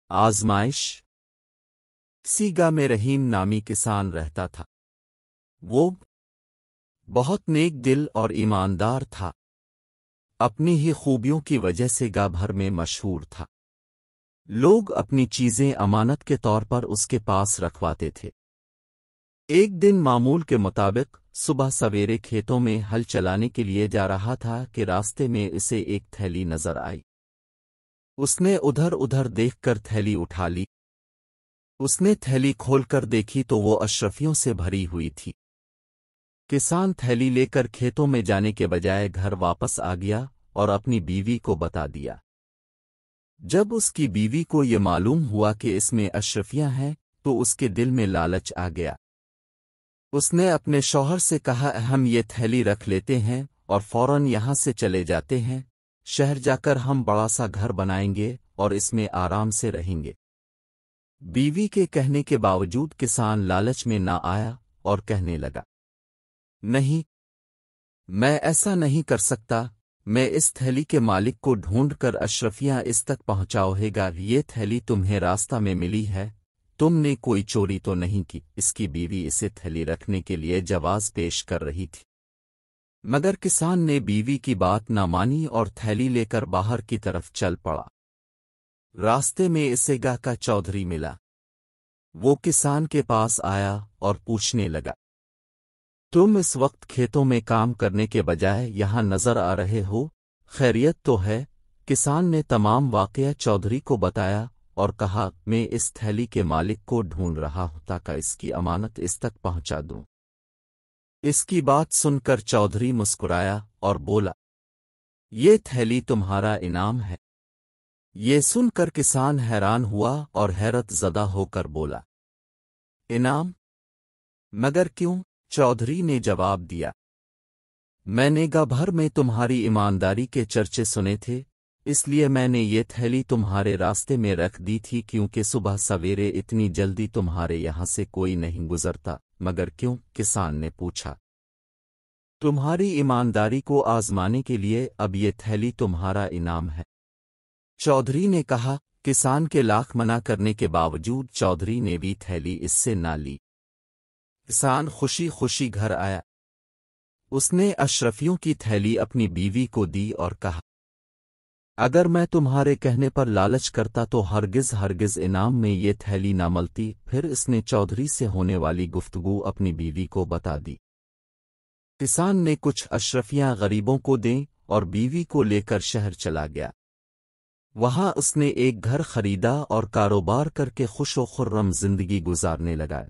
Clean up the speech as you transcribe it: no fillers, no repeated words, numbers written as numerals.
آزمائش۔ کسی گاہ میں رحیم نامی کسان رہتا تھا۔ وہ بہت نیک دل اور ایماندار تھا۔ اپنی ہی خوبیوں کی وجہ سے گاہ بھر میں مشہور تھا۔ لوگ اپنی چیزیں امانت کے طور پر اس کے پاس رکھواتے تھے۔ ایک دن معمول کے مطابق صبح سویرے کھیتوں میں ہل چلانے کے لیے جا رہا تھا کہ راستے میں اسے ایک تھیلی نظر آئی۔ اس نے ادھر ادھر دیکھ کر تھیلی اٹھا لی۔ اس نے تھیلی کھول کر دیکھی تو وہ اشرفیوں سے بھری ہوئی تھی۔ کسان تھیلی لے کر کھیتوں میں جانے کے بجائے گھر واپس آ گیا اور اپنی بیوی کو بتا دیا۔ جب اس کی بیوی کو یہ معلوم ہوا کہ اس میں اشرفیاں ہیں تو اس کے دل میں لالچ آ گیا۔ اس نے اپنے شوہر سے کہا، ہم یہ تھیلی رکھ لیتے ہیں اور فوراً یہاں سے چلے جاتے ہیں۔ شہر جا کر ہم بڑا سا گھر بنائیں گے اور اس میں آرام سے رہیں گے۔ بیوی کے کہنے کے باوجود کسان لالچ میں نہ آیا اور کہنے لگا، نہیں، میں ایسا نہیں کر سکتا۔ میں اس تھیلی کے مالک کو ڈھونڈ کر اشرفیاں اس تک پہنچاؤں گا۔ یہ تھیلی تمہیں راستہ میں ملی ہے، تم نے کوئی چوری تو نہیں کی؟ اس کی بیوی اسے تھیلی رکھنے کے لیے جواز پیش کر رہی تھی، مگر کسان نے بیوی کی بات نہ مانی اور تھیلی لے کر باہر کی طرف چل پڑا۔ راستے میں اسے گاہ کا چودھری ملا۔ وہ کسان کے پاس آیا اور پوچھنے لگا، تم اس وقت کھیتوں میں کام کرنے کے بجائے یہاں نظر آ رہے ہو، خیریت تو ہے؟ کسان نے تمام واقعہ چودھری کو بتایا اور کہا، میں اس تھیلی کے مالک کو ڈھونڈ رہا ہوں تاکہ اس کی امانت اس تک پہنچا دوں۔ اس کی بات سن کر چودھری مسکرایا اور بولا، یہ تھیلی تمہارا انعام ہے۔ یہ سن کر کسان حیران ہوا اور حیرت زدہ ہو کر بولا، انعام؟ مگر کیوں؟ چودھری نے جواب دیا، میں نے گاہ بھر میں تمہاری ایمانداری کے چرچے سنے تھے، اس لیے میں نے یہ تھیلی تمہارے راستے میں رکھ دی تھی، کیونکہ صبح سویرے اتنی جلدی تمہارے یہاں سے کوئی نہیں گزرتا۔ مگر کیوں؟ کسان نے پوچھا۔ تمہاری ایمانداری کو آزمانے کے لیے اب یہ تھیلی تمہارا انعام ہے۔ چودھری نے کہا۔ کسان کے لاکھ منع کرنے کے باوجود چودھری نے بھی تھیلی اس سے نہ لی۔ کسان خوشی خوشی گھر آیا۔ اس نے اشرفیوں کی تھیلی اپنی بیوی کو دی اور کہا، اگر میں تمہارے کہنے پر لالچ کرتا تو ہرگز انعام میں یہ تھیلی نہ ملتی۔ پھر اس نے چودھری سے ہونے والی گفتگو اپنی بیوی کو بتا دی۔ کسان نے کچھ اشرفیاں غریبوں کو دیں اور بیوی کو لے کر شہر چلا گیا۔ وہاں اس نے ایک گھر خریدا اور کاروبار کر کے خوش و خرم زندگی گزارنے لگا۔